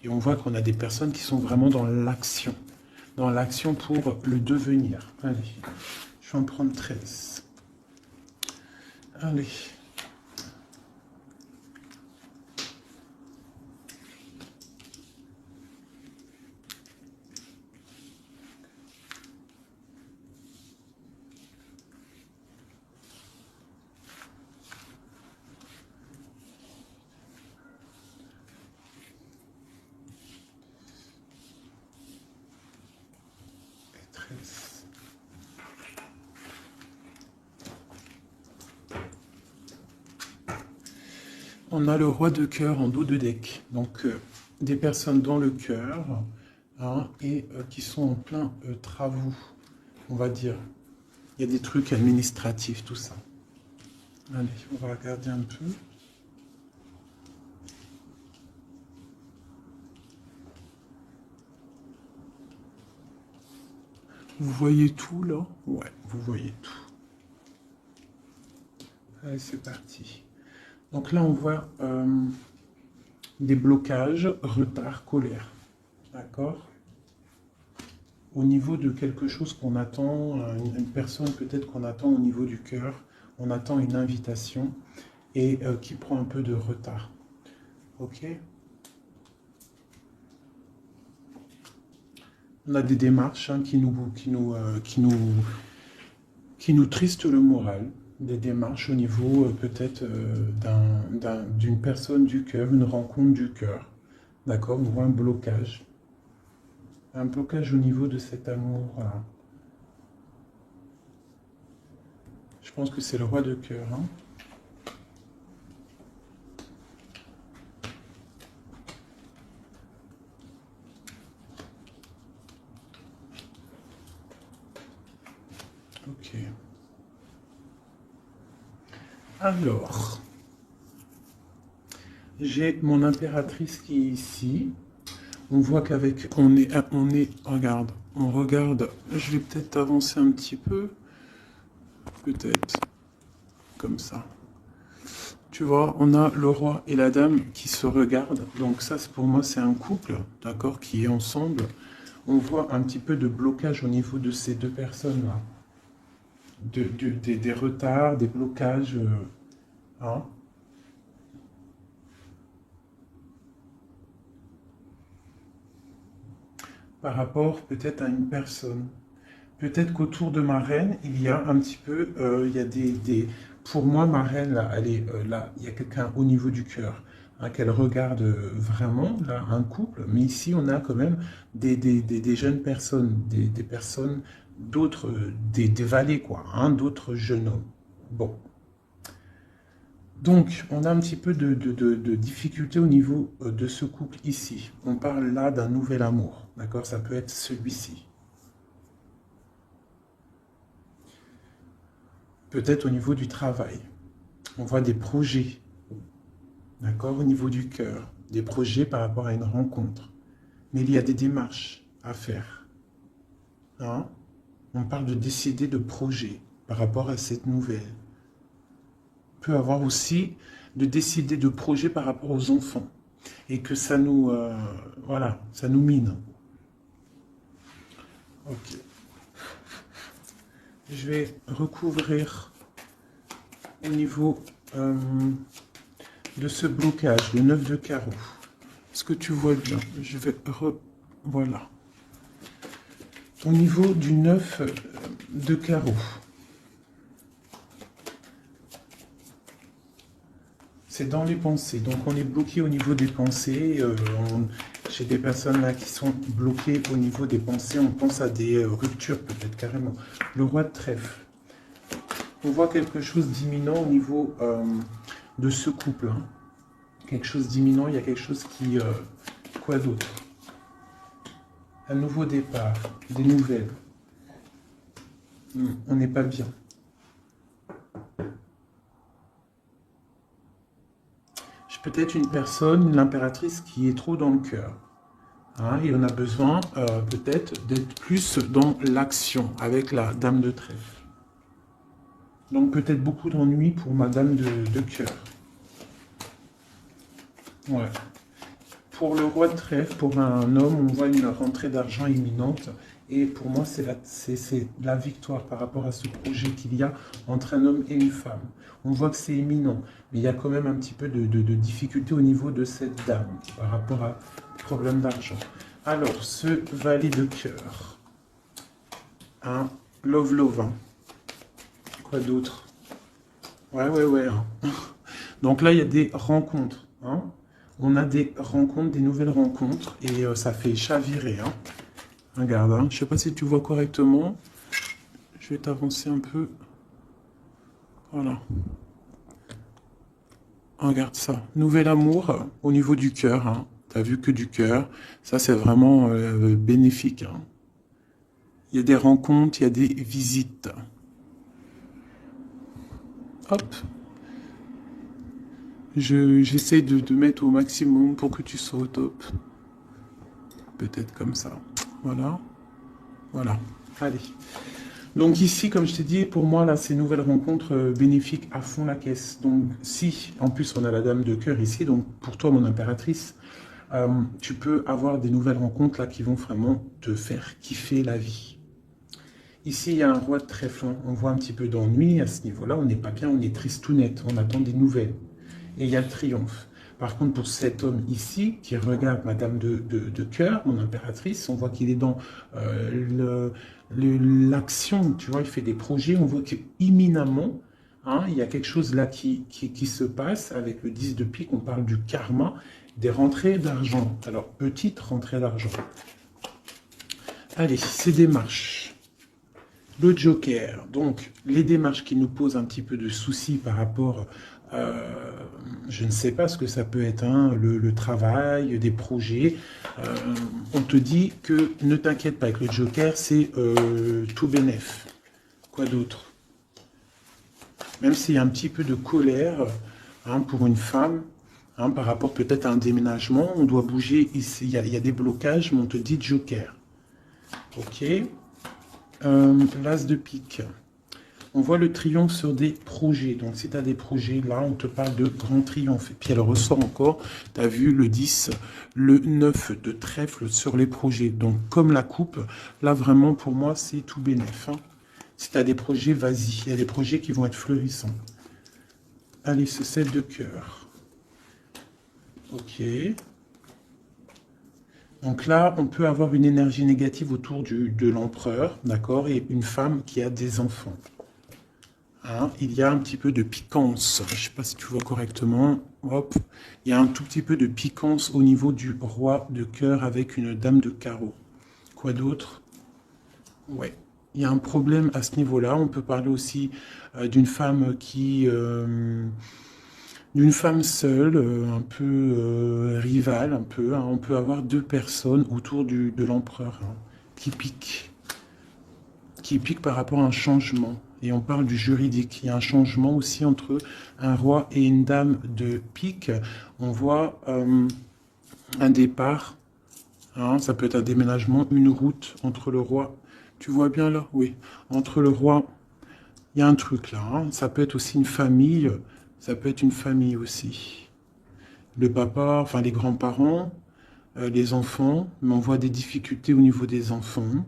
Et on voit qu'on a des personnes qui sont vraiment dans l'action. Dans l'action pour le devenir. Allez, je vais en prendre 13. Allez. On a le roi de cœur en dos de deck. Donc, des personnes dans le cœur hein, et qui sont en plein travaux, on va dire. Il y a des trucs administratifs, tout ça. Allez, on va regarder un peu. Vous voyez tout là? Ouais, vous voyez tout. Allez, c'est parti. Donc là, on voit des blocages, retard, colère. D'accord? Au niveau de quelque chose qu'on attend, une personne peut-être qu'on attend au niveau du cœur, on attend une invitation et qui prend un peu de retard. Ok? On a des démarches hein, qui nous tristent le moral. Des démarches au niveau peut-être d'une personne du cœur, une rencontre du cœur, d'accord, ou un blocage au niveau de cet amour-là. Je pense que c'est le roi de cœur. Hein. Ok. Alors, j'ai mon impératrice qui est ici. On voit qu'avec, regarde, on regarde, je vais peut-être avancer un petit peu, peut-être, comme ça. Tu vois, on a le roi et la dame qui se regardent, donc ça, pour moi, c'est un couple, d'accord, qui est ensemble. On voit un petit peu de blocage au niveau de ces deux personnes-là. Des retards, des blocages, hein. Par rapport peut-être à une personne. Peut-être qu'autour de ma reine, il y a un petit peu, il y a pour moi, ma reine, là, elle est là, il y a quelqu'un au niveau du cœur, hein, qu'elle regarde vraiment, là, un couple, mais ici, on a quand même des jeunes personnes, des personnes, d'autres, des valets, quoi, hein, d'autres jeunes hommes. Bon. Donc, on a un petit peu de difficulté au niveau de ce couple ici. On parle là d'un nouvel amour, d'accord? Ça peut être celui-ci. Peut-être au niveau du travail. On voit des projets, d'accord? Au niveau du cœur. Des projets par rapport à une rencontre. Mais il y a des démarches à faire. Hein? On parle de décider de projets par rapport à cette nouvelle. On peut avoir aussi de décider de projets par rapport aux enfants. Et que ça nous, voilà, ça nous mine. Ok. Je vais recouvrir au niveau de ce blocage, le 9 de carreau. Est-ce que tu vois bien? Je vais voilà. Au niveau du 9 de carreau. C'est dans les pensées. Donc on est bloqué au niveau des pensées. J'ai des personnes là qui sont bloquées au niveau des pensées. On pense à des ruptures peut-être carrément. Le roi de trèfle. On voit quelque chose d'imminent au niveau de ce couple. Hein. Quelque chose d'imminent. Il y a quelque chose qui... quoi d'autre? Un nouveau départ. Des nouvelles. On n'est pas bien. Peut-être une personne, l'impératrice, qui est trop dans le cœur. Hein, et on a besoin peut-être d'être plus dans l'action avec la dame de trèfle. Donc peut-être beaucoup d'ennuis pour ma dame de cœur. Ouais. Pour le roi de trèfle, pour un homme, on voit une rentrée d'argent imminente. Et pour moi, c'est la victoire par rapport à ce projet qu'il y a entre un homme et une femme. On voit que c'est imminent, mais il y a quand même un petit peu de difficulté au niveau de cette dame par rapport à problème d'argent. Alors, ce valet de cœur, un love, hein. Quoi d'autre? Ouais. Hein. Donc là, il y a des rencontres. Hein. On a des rencontres, des nouvelles rencontres, et ça fait chavirer. Hein. Regarde, hein. Je ne sais pas si tu vois correctement. Je vais t'avancer un peu. Voilà. Regarde ça. Nouvel amour au niveau du cœur. Hein. Tu as vu que du cœur. Ça, c'est vraiment bénéfique. Hein. Il y a des rencontres, il y a des visites. Hop. J'essaie de mettre au maximum pour que tu sois au top. Peut-être comme ça. Voilà. Voilà. Allez. Donc ici, comme je t'ai dit, pour moi, là, ces nouvelles rencontres bénéfiques à fond la caisse. Donc si, en plus, on a la dame de cœur ici, donc pour toi, mon impératrice, tu peux avoir des nouvelles rencontres là qui vont vraiment te faire kiffer la vie. Ici, il y a un roi de trèfle. On voit un petit peu d'ennui à ce niveau-là. On n'est pas bien, on est triste tout net. On attend des nouvelles. Et il y a le triomphe. Par contre, pour cet homme ici, qui regarde Madame de cœur, mon impératrice, on voit qu'il est dans l'action, tu vois, il fait des projets, on voit qu'imminemment, hein, il y a quelque chose là qui se passe avec le 10 de pique, on parle du karma, des rentrées d'argent. Alors, petite rentrée d'argent. Allez, ces démarches. Le joker, donc les démarches qui nous posent un petit peu de soucis par rapport je ne sais pas ce que ça peut être, hein, le travail, des projets. On te dit que ne t'inquiète pas avec le joker, c'est tout bénef. Quoi d'autre? Même s'il y a un petit peu de colère hein, pour une femme, hein, par rapport peut-être à un déménagement, on doit bouger ici, il y a des blocages, mais on te dit joker. Ok. L'as de pique. On voit le triomphe sur des projets. Donc, si tu as des projets, là, on te parle de grand triomphe. Et puis, elle ressort encore, tu as vu le 10, le 9 de trèfle sur les projets. Donc, comme la coupe, là, vraiment, pour moi, c'est tout bénef. Hein. Si tu as des projets, vas-y. Il y a des projets qui vont être fleurissants. Allez, ce 7 de cœur. Ok. Donc là, on peut avoir une énergie négative autour de l'empereur, d'accord, et une femme qui a des enfants. Hein, il y a un petit peu de piquance. Je ne sais pas si tu vois correctement. Hop. Il y a un tout petit peu de piquance au niveau du roi de cœur avec une dame de carreau. Quoi d'autre? Ouais. Il y a un problème à ce niveau-là. On peut parler aussi d'une femme qui... d'une femme seule, un peu rivale, un peu. Hein. On peut avoir deux personnes autour de l'empereur hein, qui piquent. Qui piquent par rapport à un changement. Et on parle du juridique. Il y a un changement aussi entre un roi et une dame de pique. On voit un départ. Hein, ça peut être un déménagement, une route entre le roi. Tu vois bien là? Oui. Entre le roi, il y a un truc là. Hein. Ça peut être aussi une famille. Ça peut être une famille aussi. Le papa, enfin les grands-parents, les enfants. Mais on voit des difficultés au niveau des enfants.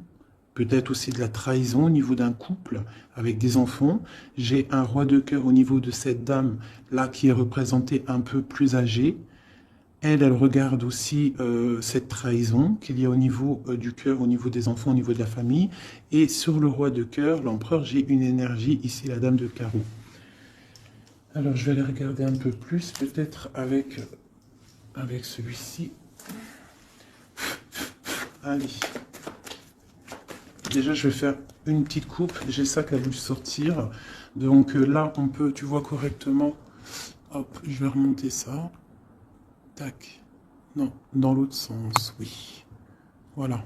Peut-être aussi de la trahison au niveau d'un couple avec des enfants. J'ai un roi de cœur au niveau de cette dame là qui est représentée un peu plus âgée. Elle regarde aussi cette trahison qu'il y a au niveau du cœur, au niveau des enfants, au niveau de la famille. Et sur le roi de cœur, l'empereur, j'ai une énergie ici, la dame de carreau. Alors je vais aller regarder un peu plus, peut-être avec celui-ci. Allez. Déjà, je vais faire une petite coupe. J'ai ça qui a dû sortir. Donc là, on peut, tu vois correctement. Hop, je vais remonter ça. Tac. Non, dans l'autre sens, oui. Voilà.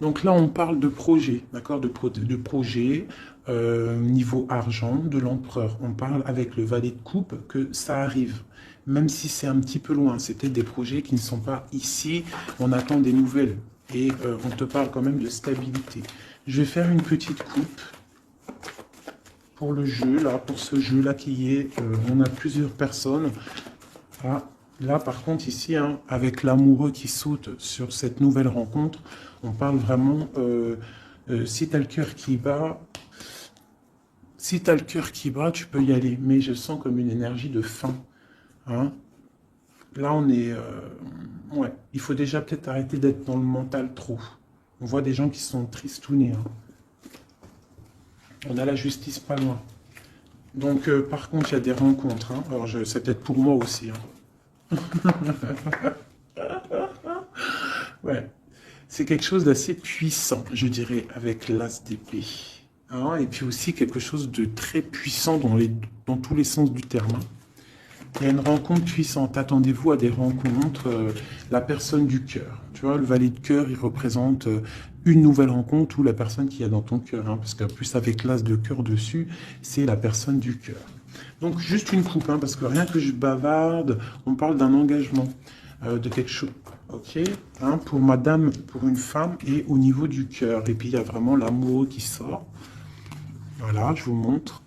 Donc là, on parle de projet, d'accord, de projet, niveau argent, de l'empereur. On parle avec le valet de coupe que ça arrive. Même si c'est un petit peu loin. C'est peut-être des projets qui ne sont pas ici. On attend des nouvelles. Et on te parle quand même de stabilité. Je vais faire une petite coupe pour le jeu, là, pour ce jeu-là qui est... on a plusieurs personnes. Ah, Là, par contre, ici, hein, avec l'amoureux qui saute sur cette nouvelle rencontre, on parle vraiment, si tu as le cœur qui bat, si tu as le cœur qui bat, tu peux y aller. Mais je sens comme une énergie de faim. Hein. Là, on est... ouais, il faut déjà peut-être arrêter d'être dans le mental trop. On voit des gens qui sont tristounés. Hein. On a la justice pas loin. Donc, par contre, il y a des rencontres. Hein. Alors, c'est peut-être pour moi aussi. Hein. Ouais. C'est quelque chose d'assez puissant, je dirais, avec l'as d'épée. Hein. Et puis aussi quelque chose de très puissant dans tous les sens du terme. Hein. Il y a une rencontre puissante. Attendez-vous à des rencontres. La personne du cœur. Tu vois, le valet de cœur, il représente une nouvelle rencontre ou la personne qui est dans ton cœur. Hein, parce qu'en plus, avec l'as de cœur dessus, c'est la personne du cœur. Donc, juste une coupe, hein, parce que rien que je bavarde, on parle d'un engagement, de quelque chose. Ok, hein, pour madame, pour une femme et au niveau du cœur. Et puis, il y a vraiment l'amour qui sort. Voilà, je vous montre.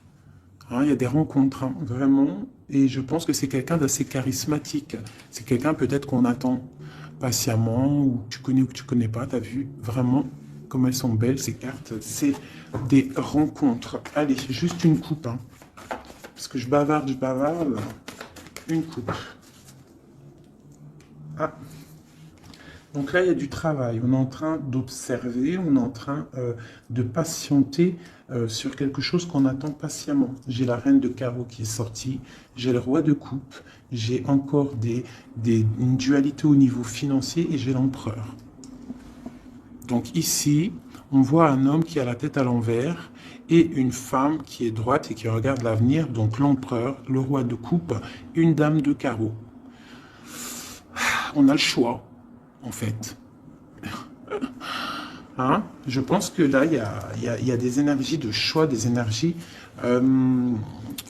Hein, il y a des rencontres, hein, vraiment. Et je pense que c'est quelqu'un d'assez charismatique. C'est quelqu'un peut-être qu'on attend patiemment, ou tu connais ou que tu connais pas. Tu as vu vraiment comme elles sont belles, ces cartes. C'est des rencontres. Allez, juste une coupe. Hein, parce que je bavarde. Une coupe. Ah. Donc là, il y a du travail. On est en train d'observer, on est en train de patienter sur quelque chose qu'on attend patiemment. J'ai la reine de carreau qui est sortie, j'ai le roi de coupe, j'ai encore une dualité au niveau financier et j'ai l'empereur. Donc ici, on voit un homme qui a la tête à l'envers et une femme qui est droite et qui regarde l'avenir. Donc l'empereur, le roi de coupe, une dame de carreau. On a le choix. En fait. Hein? Je pense que là, il y a des énergies de choix, des énergies...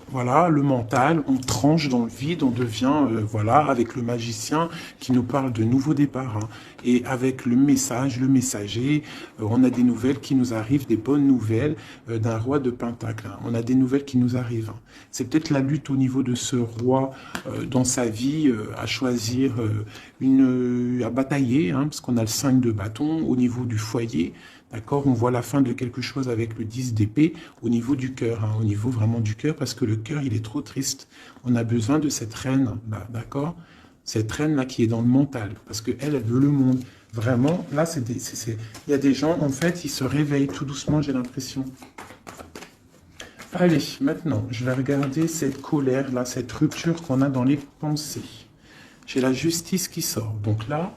voilà, le mental, on tranche dans le vide, on devient, voilà, avec le magicien qui nous parle de nouveaux départs. Hein. Et avec le message, le messager, on a des nouvelles qui nous arrivent, des bonnes nouvelles d'un roi de Pentacle. Hein. On a des nouvelles qui nous arrivent. Hein. C'est peut-être la lutte au niveau de ce roi dans sa vie, à choisir, à batailler, hein, parce qu'on a le 5 de bâton au niveau du foyer. D'accord, on voit la fin de quelque chose avec le 10 d'épée au niveau du cœur, hein, au niveau vraiment du cœur, parce que le cœur, il est trop triste. On a besoin de cette reine, d'accord? Cette reine-là qui est dans le mental, parce qu'elle, elle veut le monde. Vraiment, là, il y a des gens, en fait, ils se réveillent tout doucement, j'ai l'impression. Allez, maintenant, je vais regarder cette colère-là, cette rupture qu'on a dans les pensées. J'ai la justice qui sort. Donc là,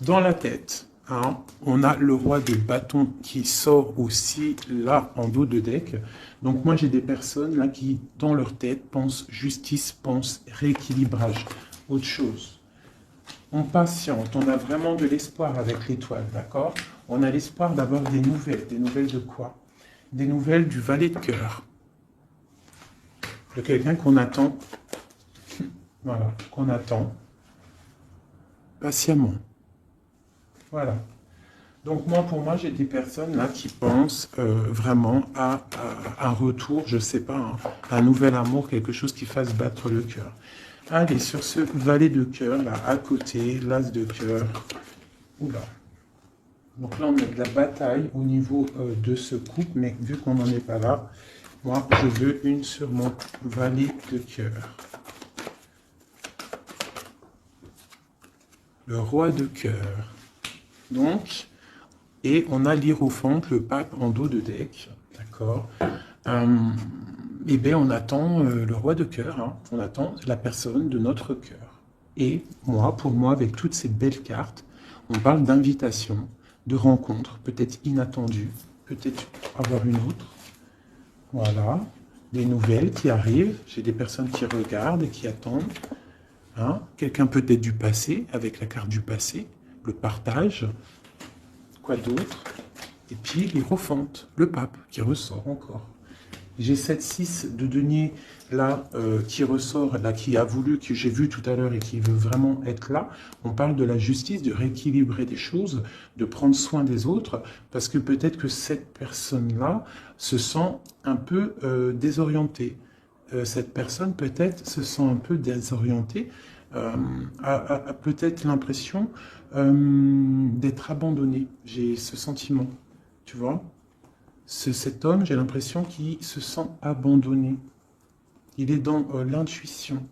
dans la tête... Hein, on a le roi de bâton qui sort aussi là en dos de deck. Donc moi j'ai des personnes là qui dans leur tête pensent justice, pensent rééquilibrage, autre chose. On patiente, on a vraiment de l'espoir avec l'étoile, d'accord? On a l'espoir d'avoir des nouvelles de quoi? Des nouvelles du valet de cœur. De quelqu'un qu'on attend, voilà, qu'on attend patiemment. Voilà. Donc moi, pour moi, j'ai des personnes là qui pensent vraiment à un retour, je sais pas, hein, un nouvel amour, quelque chose qui fasse battre le cœur. Allez, sur ce valet de cœur, là, à côté, l'as de cœur. Oula. Donc là, on a de la bataille au niveau de ce couple, mais vu qu'on n'en est pas là, moi, je veux une sur mon valet de cœur. Le roi de cœur. Donc, et on a l'hiérophante, le pape en dos de deck, d'accord. Et bien, on attend le roi de cœur, hein, on attend la personne de notre cœur. Et moi, pour moi, avec toutes ces belles cartes, on parle d'invitation, de rencontre, peut-être inattendue, peut-être avoir une autre. Voilà, des nouvelles qui arrivent, j'ai des personnes qui regardent et qui attendent. Hein. Quelqu'un peut-être du passé, avec la carte du passé, le partage, quoi d'autre? Et puis l'hiérophante, le pape, qui ressort encore. J'ai cette 6 de denier là, qui ressort, là, qui a voulu, que j'ai vu tout à l'heure et qui veut vraiment être là. On parle de la justice, de rééquilibrer des choses, de prendre soin des autres, parce que peut-être que cette personne-là se sent un peu désorientée. Cette personne peut-être se sent un peu désorientée a peut-être l'impression d'être abandonné. J'ai ce sentiment, tu vois. Cet homme, j'ai l'impression qu'il se sent abandonné. Il est dans l'intuition.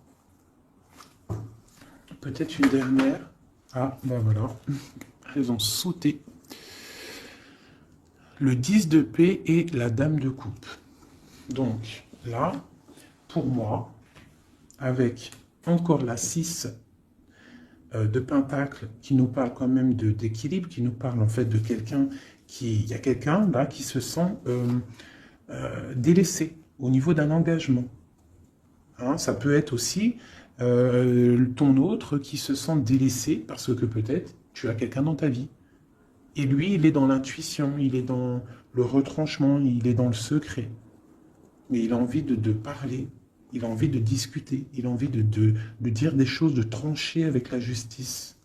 Peut-être une dernière. Ah, ben voilà. Elles ont sauté. Le 10 de paix et la dame de coupe. Donc, là, pour moi, avec encore la 6 de pentacle qui nous parle quand même d'équilibre, qui nous parle en fait de quelqu'un il y a quelqu'un là qui se sent délaissé au niveau d'un engagement. Hein, ça peut être aussi ton autre qui se sent délaissé parce que peut-être tu as quelqu'un dans ta vie. Et lui, il est dans l'intuition, il est dans le retranchement, il est dans le secret. Mais il a envie de parler, il a envie de discuter, il a envie de dire des choses, de trancher avec la justice.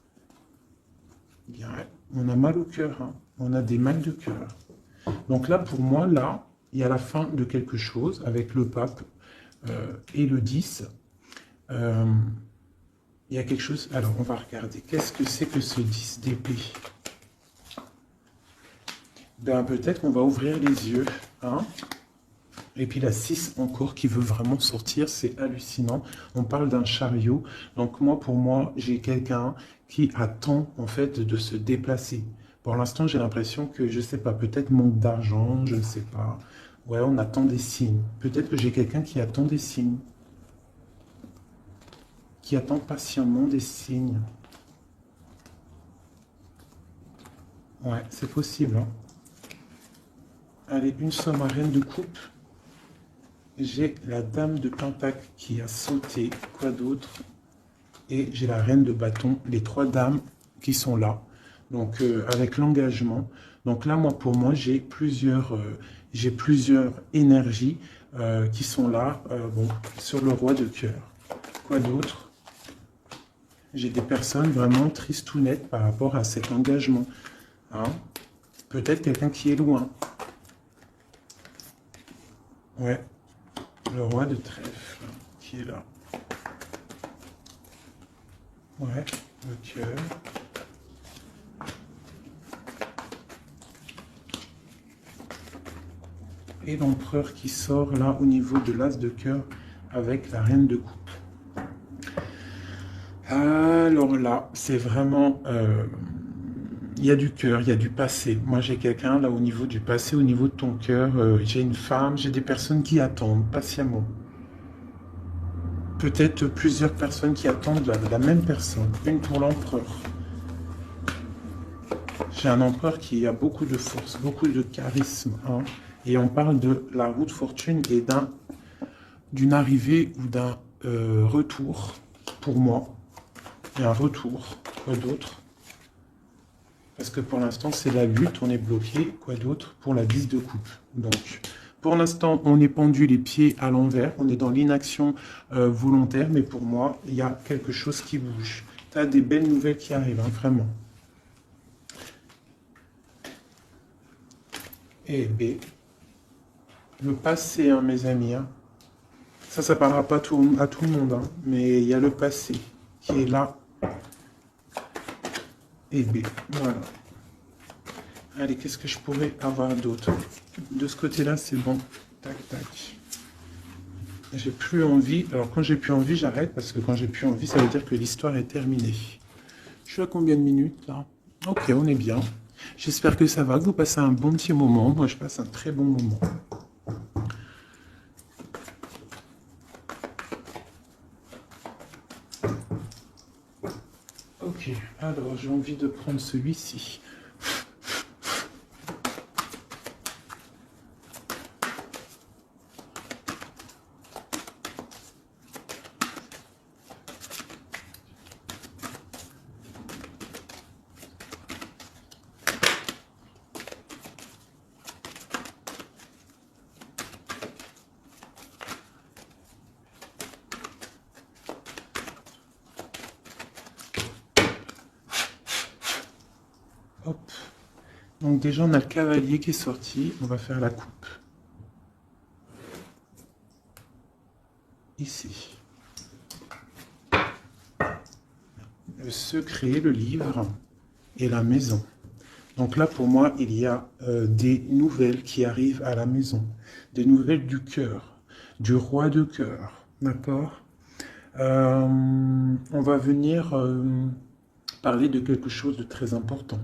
Bien, on a mal au cœur, hein. On a des mal de cœur. Donc là, pour moi, là, il y a la fin de quelque chose avec le pape et le 10. Il y a quelque chose... Alors, on va regarder. Qu'est-ce que c'est que ce 10 d'épée? Ben, peut-être qu'on va ouvrir les yeux, hein. Et puis la 6 encore qui veut vraiment sortir, c'est hallucinant. On parle d'un chariot. Donc moi, pour moi, j'ai quelqu'un qui attend en fait de se déplacer. Pour l'instant, j'ai l'impression que, je sais pas, peut-être manque d'argent, je ne sais pas. Ouais, on attend des signes. Peut-être que j'ai quelqu'un qui attend des signes. Qui attend patiemment des signes. Ouais, c'est possible, hein. Allez, une somme à reine de coupe. J'ai la dame de pentacle qui a sauté. Quoi d'autre? Et j'ai la reine de bâton. Les 3 dames qui sont là. Donc, avec l'engagement. Donc là, pour moi, j'ai plusieurs énergies qui sont là, bon, sur le roi de cœur. Quoi d'autre? J'ai des personnes vraiment tristounettes par rapport à cet engagement. Hein? Peut-être quelqu'un qui est loin. Ouais. Le roi de trèfle qui est là. Ouais, le cœur. Et l'empereur qui sort là au niveau de l'as de cœur avec la reine de coupe. Alors là, c'est vraiment... il y a du cœur, il y a du passé. Moi, j'ai quelqu'un là au niveau du passé, au niveau de ton cœur. J'ai une femme, j'ai des personnes qui attendent patiemment. Peut-être plusieurs personnes qui attendent la même personne. Une pour l'empereur. J'ai un empereur qui a beaucoup de force, beaucoup de charisme. Hein. Et on parle de la roue de fortune et d'une arrivée ou d'un retour. Pour moi, il y a un retour. Quoi d'autre? Parce que pour l'instant, c'est la lutte, on est bloqué. Quoi d'autre? Pour la 10 de coupe. Donc, pour l'instant, on est pendu les pieds à l'envers. On est dans l'inaction volontaire. Mais pour moi, il y a quelque chose qui bouge. Tu as des belles nouvelles qui arrivent, hein, vraiment. Et B. Le passé, hein, mes amis. Hein. Ça parlera pas à tout le monde. Hein, mais il y a le passé qui est là. Et B. Voilà. Allez, qu'est-ce que je pourrais avoir d'autre? De ce côté-là, c'est bon. Tac, tac. J'ai plus envie. Alors, quand j'ai plus envie, j'arrête. Parce que quand j'ai plus envie, ça veut dire que l'histoire est terminée. Je suis à combien de minutes, là? Ok, on est bien. J'espère que ça va, que vous passez un bon petit moment. Moi, je passe un très bon moment. Ok, alors j'ai envie de prendre celui-ci. Hop. Donc déjà, on a le cavalier qui est sorti. On va faire la coupe. Ici. le secret, le livre et la maison. Donc là, pour moi, il y a des nouvelles qui arrivent à la maison. Des nouvelles du cœur, du roi de cœur. D'accord. On va venir parler de quelque chose de très important.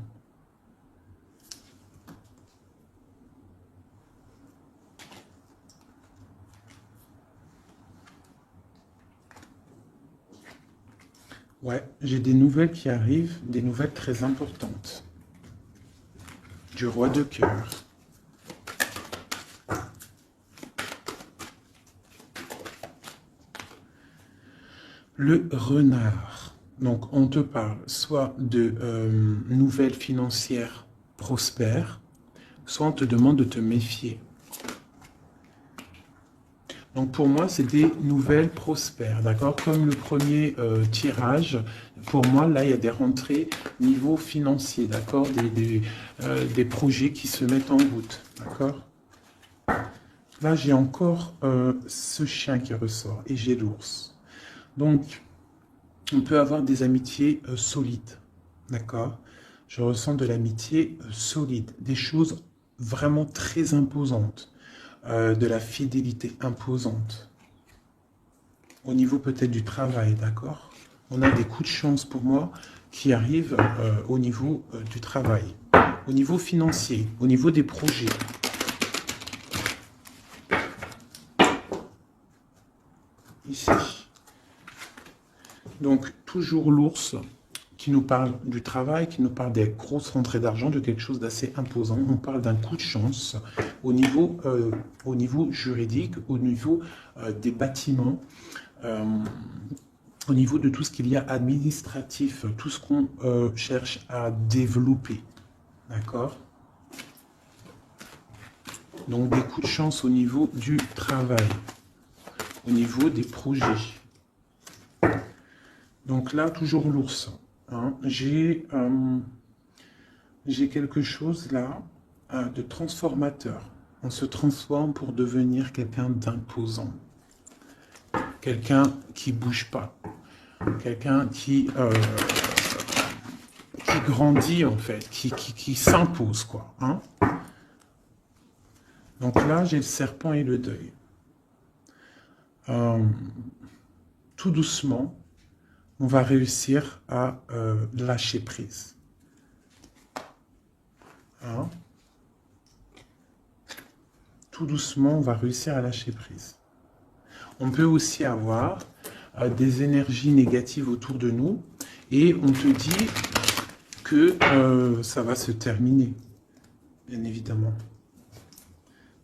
Ouais, j'ai des nouvelles qui arrivent, des nouvelles très importantes. Du roi de cœur. Le renard. Donc, on te parle soit de nouvelles financières prospères, soit on te demande de te méfier. Donc, pour moi, c'est des nouvelles prospères, d'accord? Comme le premier tirage, pour moi, là, il y a des rentrées niveau financier, d'accord? Des projets qui se mettent en route, d'accord? Là, j'ai encore ce chien qui ressort et j'ai l'ours. Donc, on peut avoir des amitiés solides, d'accord? Je ressens de l'amitié solide, des choses vraiment très imposantes, de la fidélité imposante. Au niveau peut-être du travail, d'accord? On a des coups de chance pour moi qui arrivent au niveau du travail, au niveau financier, au niveau des projets. Ici. Donc, toujours l'ours qui nous parle du travail, qui nous parle des grosses rentrées d'argent, de quelque chose d'assez imposant. On parle d'un coup de chance au niveau juridique, au niveau des bâtiments, au niveau de tout ce qu'il y a administratif, tout ce qu'on cherche à développer. D'accord? Donc, des coups de chance au niveau du travail, au niveau des projets. Donc là, toujours l'ours. Hein. J'ai quelque chose là de transformateur. On se transforme pour devenir quelqu'un d'imposant. Quelqu'un qui ne bouge pas. Quelqu'un qui grandit en fait, qui s'impose quoi. Hein. Donc là, j'ai le serpent et le deuil. Tout doucement, on va réussir à lâcher prise. Hein? Tout doucement, on va réussir à lâcher prise. On peut aussi avoir des énergies négatives autour de nous et on te dit que ça va se terminer, bien évidemment.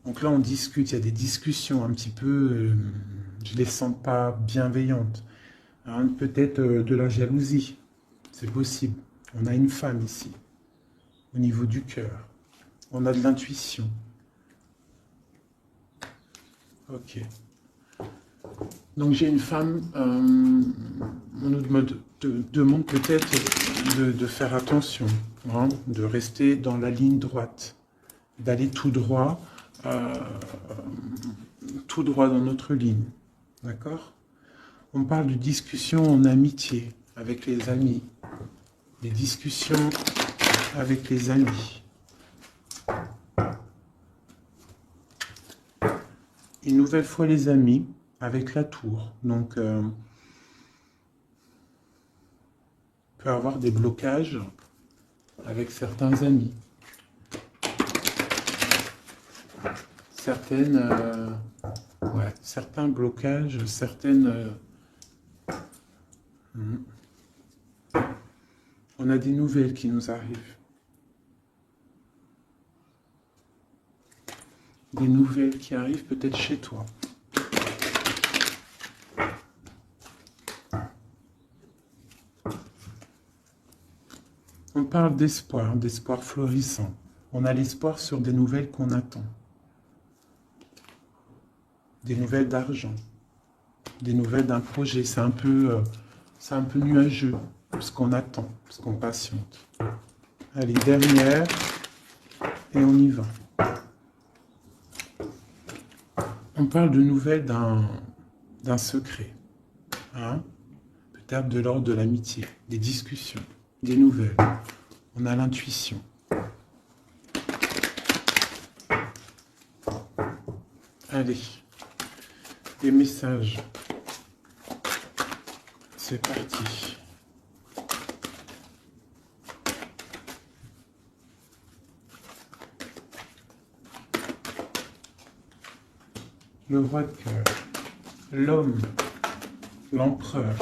Donc là, on discute, il y a des discussions un petit peu, je ne les sens pas bienveillantes. Hein, peut-être de la jalousie, c'est possible. On a une femme ici, au niveau du cœur. On a de l'intuition. Ok. Donc j'ai une femme, on nous demande peut-être de faire attention, hein, de rester dans la ligne droite, d'aller tout droit dans notre ligne. D'accord? On parle de discussions en amitié avec les amis, des discussions avec les amis. Une nouvelle fois les amis avec la tour. Donc, on peut avoir des blocages avec certains amis. Certains blocages, certaines... On a des nouvelles qui nous arrivent. Des nouvelles qui arrivent peut-être chez toi. On parle d'espoir, d'espoir florissant. On a l'espoir sur des nouvelles qu'on attend. Des nouvelles d'argent. Des nouvelles d'un projet. C'est un peu nuageux, ce qu'on attend, ce qu'on patiente. Allez, dernière, et on y va. On parle de nouvelles d'un secret. Hein? Terme de l'ordre de l'amitié, des discussions, des nouvelles. On a l'intuition. Allez, les messages. C'est parti. Le roi de cœur, l'homme, l'empereur.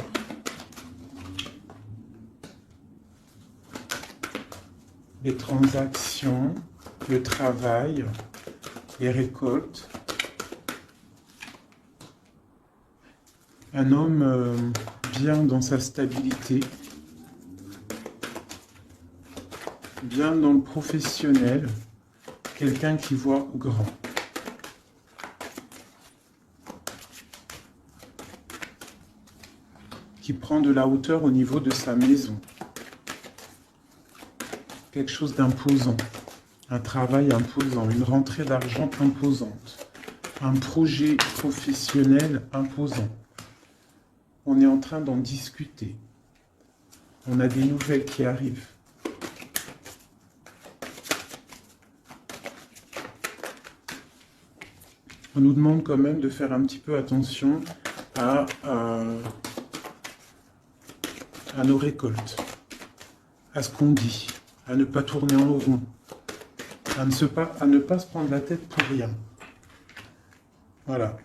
Les transactions, le travail, les récoltes. Un homme bien dans sa stabilité, bien dans le professionnel, quelqu'un qui voit grand. Qui prend de la hauteur au niveau de sa maison. Quelque chose d'imposant, un travail imposant, une rentrée d'argent imposante, un projet professionnel imposant. On est en train d'en discuter. On a des nouvelles qui arrivent. On nous demande quand même de faire un petit peu attention à nos récoltes, à ce qu'on dit, à ne pas tourner en rond, à ne pas se prendre la tête pour rien. Voilà.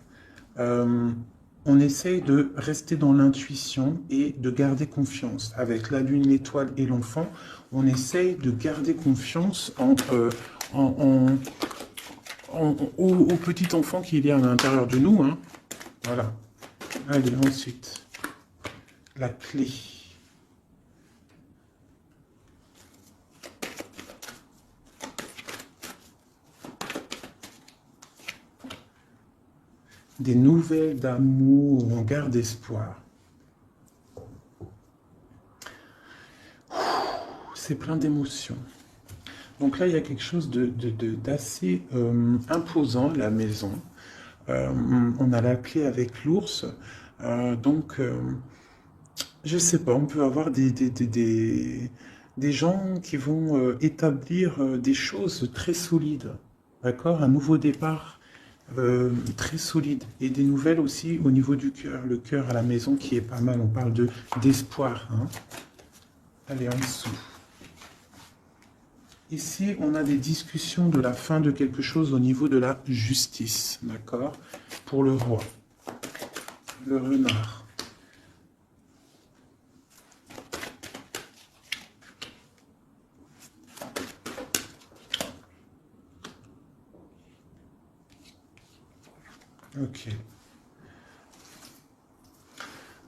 On essaye de rester dans l'intuition et de garder confiance. Avec la lune, l'étoile et l'enfant, on essaye de garder confiance au petit enfant qu'il y a à l'intérieur de nous. Hein. Voilà. Allez, ensuite, la clé. Des nouvelles d'amour, on garde espoir. C'est plein d'émotions. Donc là, il y a quelque chose d'assez imposant à la maison. On a la clé avec l'ours. Donc, je ne sais pas, on peut avoir des gens qui vont établir des choses très solides. D'accord? Un nouveau départ. Très solide et des nouvelles aussi au niveau du cœur, le cœur à la maison qui est pas mal, on parle d'espoir. Hein. Allez, en dessous. Ici, on a des discussions de la fin de quelque chose au niveau de la justice, d'accord? Pour le roi, le renard. Ok.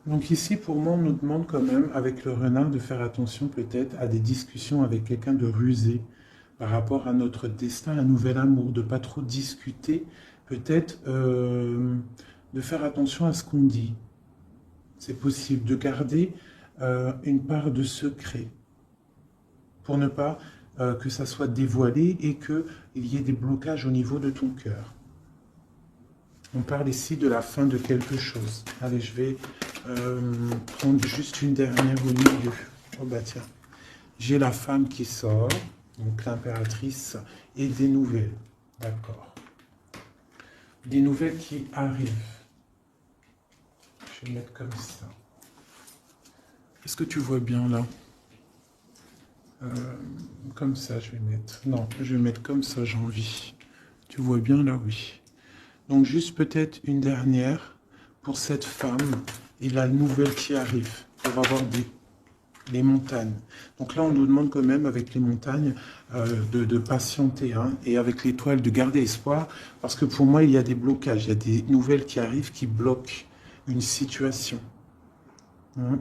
Donc ici, pour moi, on nous demande quand même, avec le renard, de faire attention peut-être à des discussions avec quelqu'un de rusé par rapport à notre destin, un nouvel amour, de pas trop discuter, peut-être de faire attention à ce qu'on dit. C'est possible de garder une part de secret pour ne pas que ça soit dévoilé et qu'il y ait des blocages au niveau de ton cœur. On parle ici de la fin de quelque chose. Allez, je vais prendre juste une dernière au milieu. Oh bah tiens, j'ai la femme qui sort, donc l'impératrice, et des nouvelles. D'accord. Des nouvelles qui arrivent. Je vais mettre comme ça. Est-ce que tu vois bien là? Comme ça, je vais mettre. Non, je vais mettre comme ça, j'ai envie. Tu vois bien là, oui. Donc juste peut-être une dernière pour cette femme et la nouvelle qui arrive. On va voir les montagnes. Donc là, on nous demande quand même avec les montagnes de patienter hein, et avec l'étoile de garder espoir parce que pour moi, il y a des blocages. Il y a des nouvelles qui arrivent qui bloquent une situation. Hein,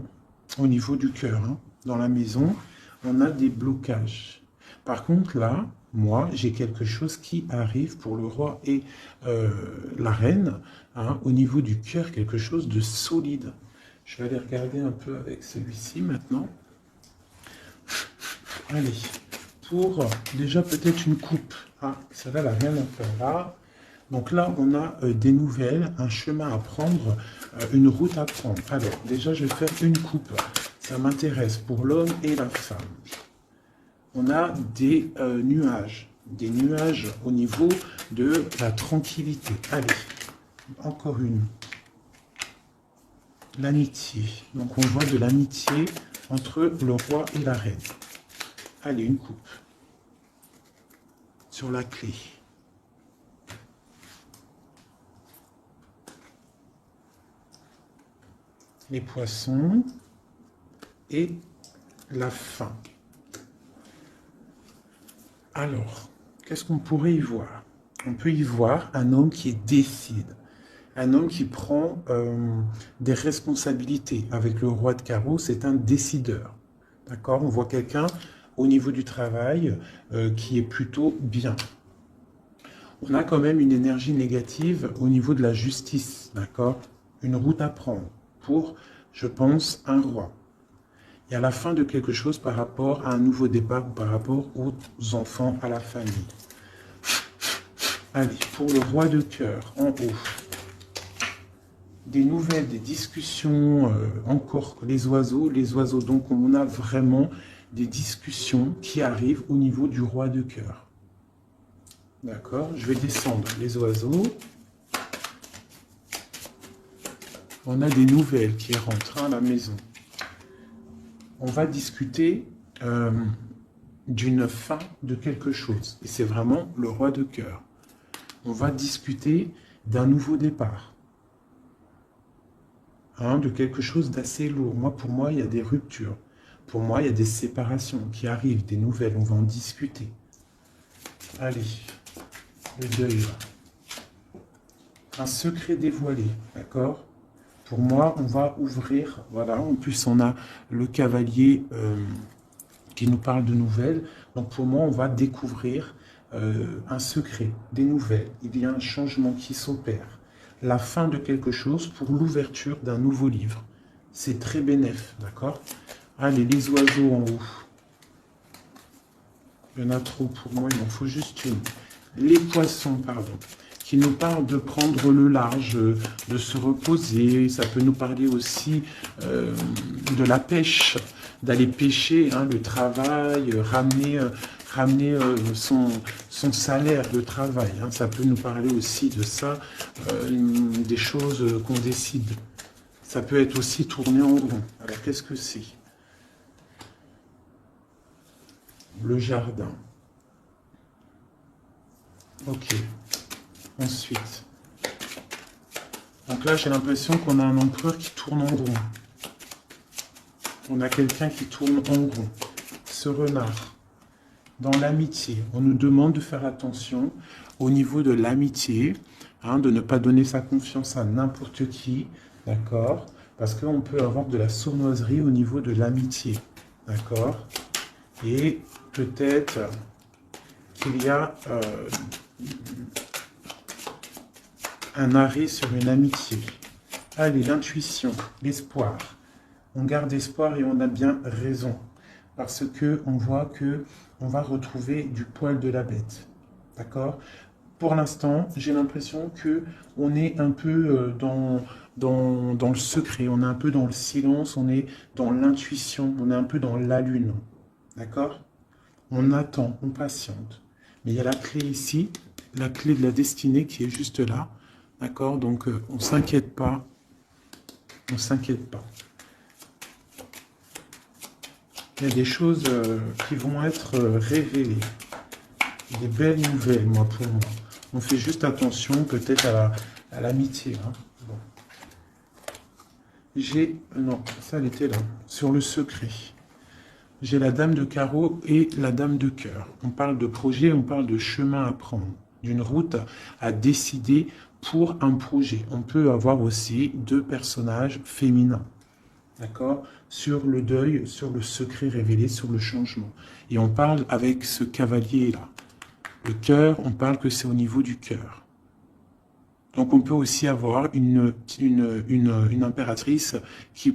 au niveau du cœur, hein, dans la maison, on a des blocages. Par contre, là, moi, j'ai quelque chose qui arrive pour le roi et la reine, hein, au niveau du cœur, quelque chose de solide. Je vais aller regarder un peu avec celui-ci maintenant. Allez, pour déjà peut-être une coupe. Ah, celle-là, elle n'a rien à faire là. Donc là, on a des nouvelles, un chemin à prendre, une route à prendre. Alors, déjà, je vais faire une coupe. Ça m'intéresse pour l'homme et la femme. On a des nuages au niveau de la tranquillité. Allez, encore une. L'amitié. Donc, on voit de l'amitié entre le roi et la reine. Allez, une coupe. Sur la clé. Les poissons et la fin. Alors, qu'est-ce qu'on pourrait y voir? On peut y voir un homme qui décide, un homme qui prend des responsabilités. Avec le roi de carreau, c'est un décideur. D'accord? On voit quelqu'un au niveau du travail qui est plutôt bien. On a quand même une énergie négative au niveau de la justice. D'accord? Une route à prendre pour, je pense, un roi. Il y a la fin de quelque chose par rapport à un nouveau départ ou par rapport aux enfants, à la famille. Allez, pour le roi de cœur, en haut. Des nouvelles, des discussions, encore les oiseaux, donc on a vraiment des discussions qui arrivent au niveau du roi de cœur. D'accord? Je vais descendre les oiseaux. On a des nouvelles qui rentrent à la maison. On va discuter d'une fin de quelque chose. Et c'est vraiment le roi de cœur. On va discuter d'un nouveau départ. De quelque chose d'assez lourd. Pour moi, il y a des ruptures. Pour moi, il y a des séparations qui arrivent, des nouvelles. On va en discuter. Allez, le deuil. Un secret dévoilé, d'accord? Pour moi, on va ouvrir, voilà, en plus on a le cavalier qui nous parle de nouvelles. Donc pour moi, on va découvrir un secret, des nouvelles. Il y a un changement qui s'opère. La fin de quelque chose pour l'ouverture d'un nouveau livre. C'est très bénéf, d'accord? Allez, les oiseaux en haut. Il y en a trop pour moi, il m'en faut juste une. Les poissons, pardon, qui nous parlent de prendre le large, de se reposer. Ça peut nous parler aussi de la pêche, d'aller pêcher, le travail, ramener son salaire de travail. Ça peut nous parler aussi de ça, des choses qu'on décide. Ça peut être aussi tourné en rond. Alors, qu'est-ce que c'est? Le jardin. Ok. Ensuite. Donc là, j'ai l'impression qu'on a un empereur qui tourne en rond. On a quelqu'un qui tourne en rond. Ce renard. Dans l'amitié, on nous demande de faire attention au niveau de l'amitié, de ne pas donner sa confiance à n'importe qui, d'accord? Parce qu'on peut avoir de la sournoiserie au niveau de l'amitié, d'accord? Et peut-être qu'il y a un arrêt sur une amitié. Allez, l'intuition, l'espoir. On garde espoir et on a bien raison. Parce que on voit que on va retrouver du poil de la bête. D'accord? Pour l'instant, j'ai l'impression que on est un peu dans le secret, on est un peu dans le silence, on est dans l'intuition, on est un peu dans la lune. D'accord? On attend, on patiente. Mais il y a la clé ici, la clé de la destinée qui est juste là. D'accord? Donc, on ne s'inquiète pas. On ne s'inquiète pas. Il y a des choses qui vont être révélées. Des belles nouvelles, pour moi. On fait juste attention peut-être à l'amitié. Bon. Non, ça elle était là. Sur le secret. J'ai la dame de carreau et la dame de cœur. On parle de projet, on parle de chemin à prendre. D'une route à décider pour un projet. On peut avoir aussi deux personnages féminins. D'accord? Sur le deuil, sur le secret révélé, sur le changement. Et on parle avec ce cavalier-là. Le cœur, on parle que c'est au niveau du cœur. Donc on peut aussi avoir une impératrice qui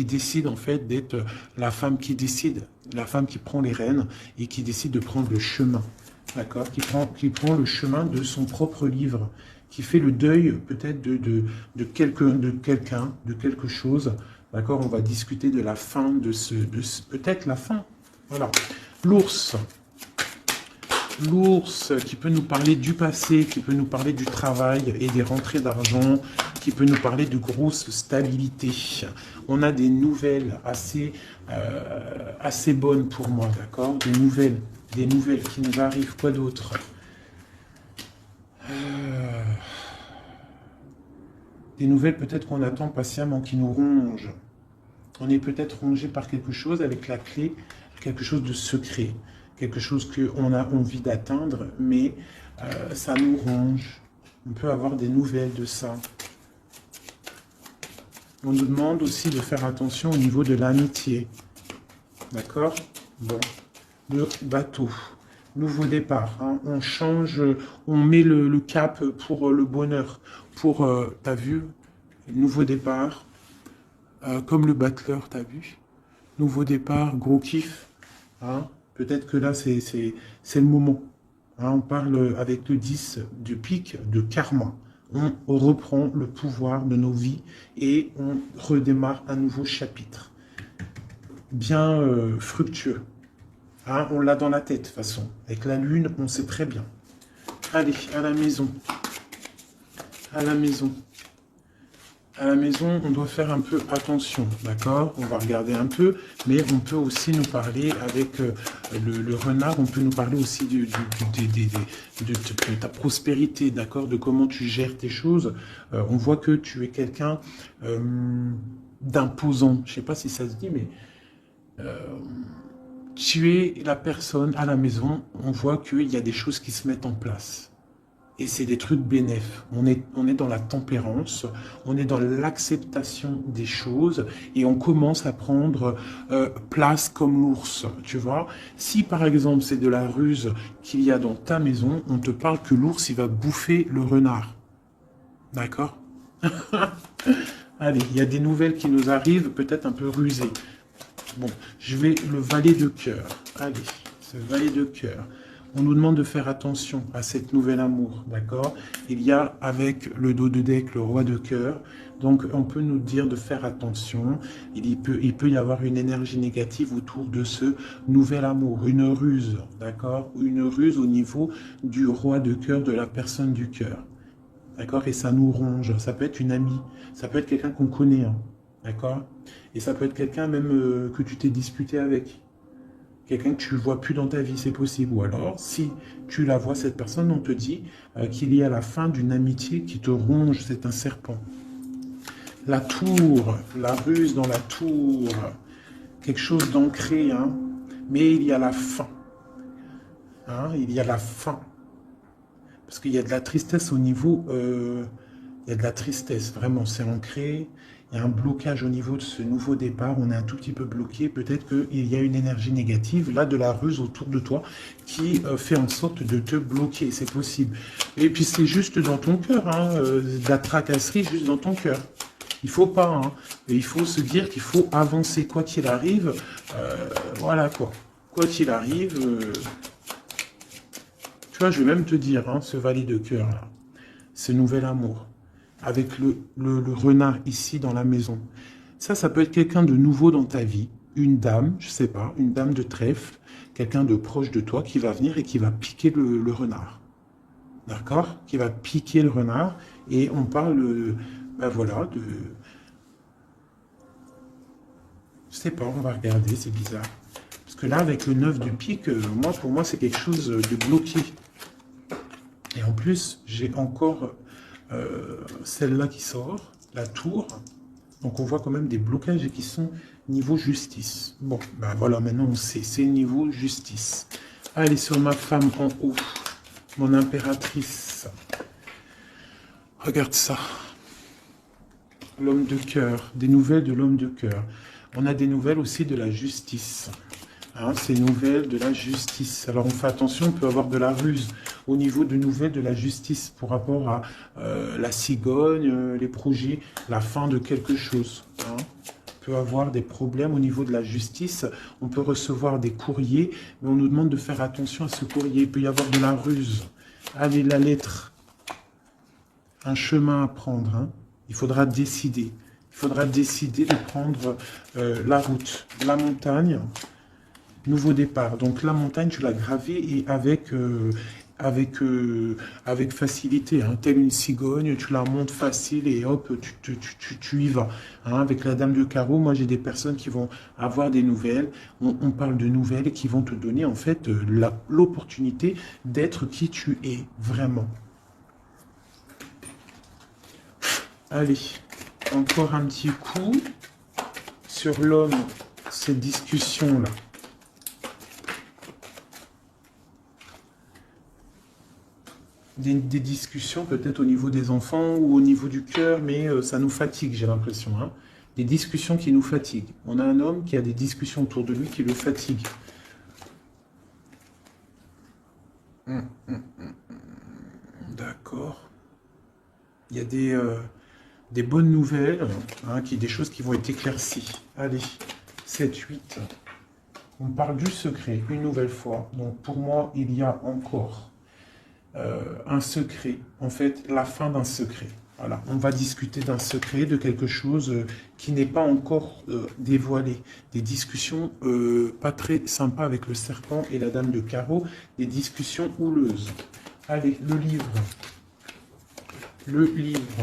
décide en fait d'être la femme qui décide, la femme qui prend les rênes et qui décide de prendre le chemin. d'accord, qui prend le chemin de son propre livre, qui fait le deuil peut-être de quelqu'un, de quelque chose, d'accord. On va discuter de la fin peut-être la fin, voilà. L'ours. L'ours qui peut nous parler du passé, qui peut nous parler du travail et des rentrées d'argent, qui peut nous parler de grosse stabilité. On a des nouvelles assez bonnes pour moi, d'accord? Des nouvelles qui nous arrivent. Quoi d'autre? Des nouvelles peut-être qu'on attend patiemment, qui nous rongent. On est peut-être rongé par quelque chose avec la clé, quelque chose de secret. Quelque chose qu'on a envie d'atteindre, mais ça nous ronge. On peut avoir des nouvelles de ça. On nous demande aussi de faire attention au niveau de l'amitié. D'accord? Bon. Le bateau. Nouveau départ. Hein. On change, on met le cap pour le bonheur. Pour, t'as vu? Nouveau départ. Comme le battleur, t'as vu? Nouveau départ, gros kiff. Hein? Peut-être que là, c'est le moment. Hein, on parle avec le 10 de pique, de karma. On reprend le pouvoir de nos vies et on redémarre un nouveau chapitre. Bien fructueux. Hein, on l'a dans la tête, de toute façon. Avec la lune, on sait très bien. Allez, à la maison. À la maison. À la maison, on doit faire un peu attention, d'accord? On va regarder un peu, mais on peut aussi nous parler avec le renard, on peut nous parler aussi de ta prospérité, d'accord? De comment tu gères tes choses. On voit que tu es quelqu'un d'imposant. Je ne sais pas si ça se dit, mais tu es la personne à la maison, on voit qu'il y a des choses qui se mettent en place. Et c'est des trucs bénéfiques. On est dans la tempérance, on est dans l'acceptation des choses et on commence à prendre place comme l'ours, tu vois. Si par exemple c'est de la ruse qu'il y a dans ta maison, on te parle que l'ours il va bouffer le renard. D'accord? Allez, il y a des nouvelles qui nous arrivent, peut-être un peu rusées. Bon, je vais le valet de cœur. Allez, ce valet de cœur. On nous demande de faire attention à cette nouvelle amour, d'accord? Il y a avec le dos de deck le roi de cœur, donc on peut nous dire de faire attention. Il peut y avoir une énergie négative autour de ce nouvel amour, une ruse, d'accord? Une ruse au niveau du roi de cœur, de la personne du cœur, d'accord? Et ça nous ronge, ça peut être une amie, ça peut être quelqu'un qu'on connaît, hein, d'accord? Et ça peut être quelqu'un même que tu t'es disputé avec. Quelqu'un que tu ne vois plus dans ta vie, c'est possible. Ou alors, si tu la vois, cette personne, on te dit qu'il y a la fin d'une amitié qui te ronge, c'est un serpent. La tour, la ruse dans la tour, quelque chose d'ancré, hein, mais il y a la fin. Hein, il y a la fin. Parce qu'il y a de la tristesse au niveau... il y a de la tristesse, vraiment, c'est ancré. Il y a un blocage au niveau de ce nouveau départ, on est un tout petit peu bloqué, peut-être qu'il y a une énergie négative, là, de la ruse autour de toi, qui fait en sorte de te bloquer, c'est possible. Et puis c'est juste dans ton cœur, hein, de la tracasserie juste dans ton cœur. Il faut pas, hein, et il faut se dire qu'il faut avancer, quoi qu'il arrive, voilà quoi. Quoi qu'il arrive, tu vois, je vais même te dire, hein, ce valet de cœur, là, ce nouvel amour, avec le renard ici dans la maison. Ça peut être quelqu'un de nouveau dans ta vie, une dame, je sais pas, une dame de trèfle, quelqu'un de proche de toi qui va venir et qui va piquer le renard. D'accord? Qui va piquer le renard, et on parle, ben voilà, de... Je sais pas, on va regarder, c'est bizarre. Parce que là, avec le 9 de pique, pour moi, c'est quelque chose de bloqué. Et en plus, j'ai encore... celle-là qui sort, la tour. Donc on voit quand même des blocages qui sont niveau justice. Bon, ben voilà, maintenant on sait, c'est niveau justice. Allez, sur ma femme en haut, mon impératrice. Regarde ça. L'homme de cœur, des nouvelles de l'homme de cœur. On a des nouvelles aussi de la justice. Hein, ces nouvelles de la justice. Alors on fait attention, on peut avoir de la ruse au niveau de nouvelles de la justice pour rapport à la cigogne, les projets, la fin de quelque chose. Hein. peut avoir des problèmes au niveau de la justice. On peut recevoir des courriers, mais on nous demande de faire attention à ce courrier. Il peut y avoir de la ruse. Allez, la lettre. Un chemin à prendre. Hein. Il faudra décider. Il faudra décider de prendre la route, la montagne. Nouveau départ. Donc la montagne, tu l'as gravée et avec facilité. Hein. Telle une cigogne, tu la montes facile et hop, tu y vas. Hein. Avec la dame de carreau, moi j'ai des personnes qui vont avoir des nouvelles. On parle de nouvelles qui vont te donner en fait l'opportunité d'être qui tu es vraiment. Allez, encore un petit coup sur l'homme, cette discussion-là. Des discussions peut-être au niveau des enfants ou au niveau du cœur, mais ça nous fatigue, j'ai l'impression. Hein. Des discussions qui nous fatiguent. On a un homme qui a des discussions autour de lui qui le fatiguent. D'accord. Il y a des bonnes nouvelles, hein, des choses qui vont être éclaircies. Allez, 7, 8. On parle du secret, une nouvelle fois. Donc pour moi, il y a encore... un secret, en fait, la fin d'un secret. Voilà, on va discuter d'un secret, de quelque chose qui n'est pas encore dévoilé. Des discussions pas très sympas avec le serpent et la dame de carreau, des discussions houleuses. Allez, le livre. Le livre.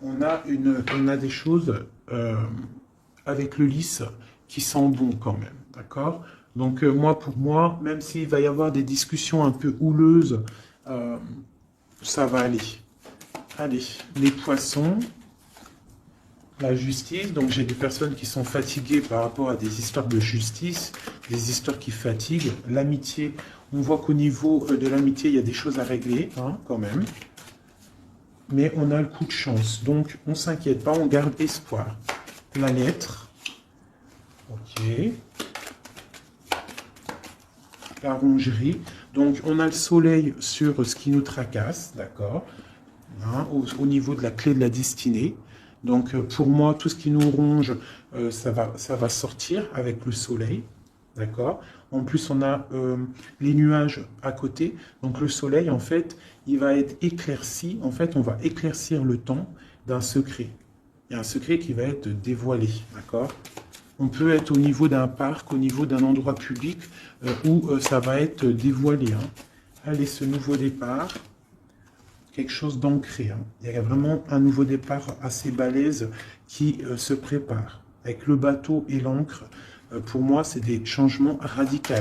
On a des choses avec le lys qui sont bons quand même, d'accord ? Donc pour moi, même s'il va y avoir des discussions un peu houleuses, ça va aller. Allez, les poissons, la justice. Donc j'ai des personnes qui sont fatiguées par rapport à des histoires de justice, des histoires qui fatiguent. L'amitié, on voit qu'au niveau de l'amitié, il y a des choses à régler, hein, quand même. Mais on a le coup de chance. Donc on ne s'inquiète pas, on garde espoir. La lettre. Ok. La rongerie. Donc, on a le soleil sur ce qui nous tracasse, d'accord, hein, au niveau de la clé de la destinée. Donc, pour moi, tout ce qui nous ronge, ça va sortir avec le soleil, d'accord. En plus, on a les nuages à côté. Donc, le soleil, en fait, il va être éclairci. En fait, on va éclaircir le temps d'un secret. Il y a un secret qui va être dévoilé, d'accord. On peut être au niveau d'un parc, au niveau d'un endroit public où ça va être dévoilé. Hein. Allez, ce nouveau départ, quelque chose d'ancré. Hein. Il y a vraiment un nouveau départ assez balèze qui se prépare. Avec le bateau et l'encre, pour moi, c'est des changements radicaux.